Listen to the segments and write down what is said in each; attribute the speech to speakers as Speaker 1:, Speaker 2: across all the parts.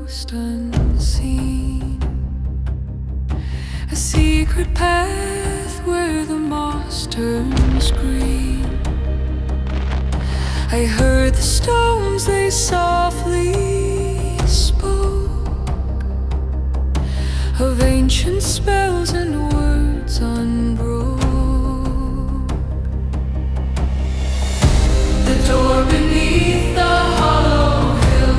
Speaker 1: ghost unseen, a secret path where the moss turns green. I heard the stones, they softly spoke of ancient spells and words unbroke. The door beneath the hollow hill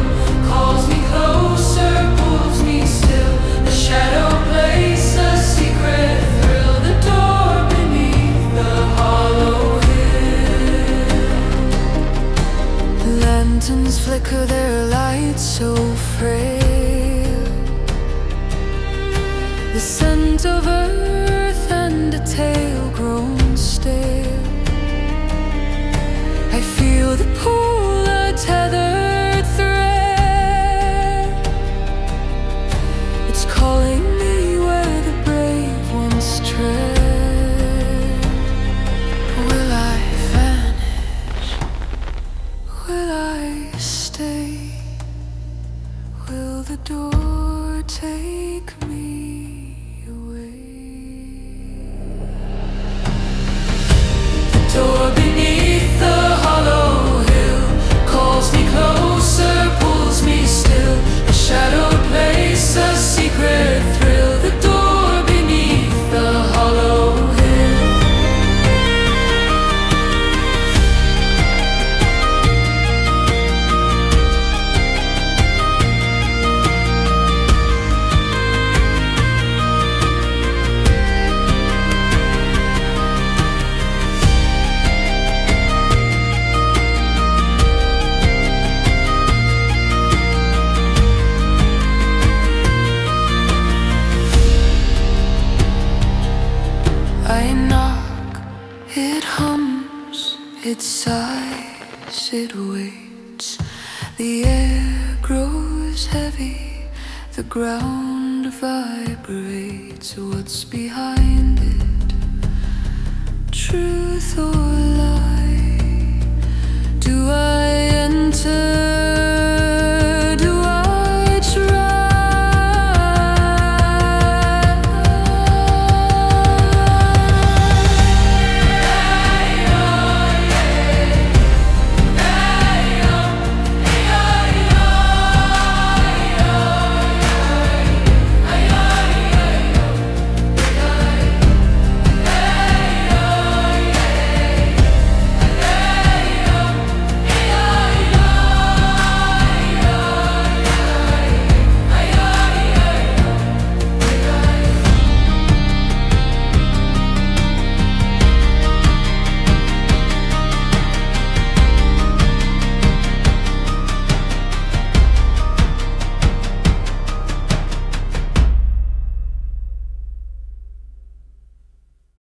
Speaker 1: calls me closer, pulls me still. The shadow place, a secret thrill. The door beneath the hollow hill. Lanterns flicker their light so frail. The scent of earth and a tale grown stale. I feel the pull, a tethered thread. It's calling me where the brave once tread. Will I vanish? Will I stay? Will the door take me away? The door beneath the hollow hill calls me closer, pulls me still. A shadowed place, a secret thrill. The door beneath the hollow hill. I knock, it hums, it sighs, it waits. The air grows heavy, the ground vibrates. What's behind it? Truth or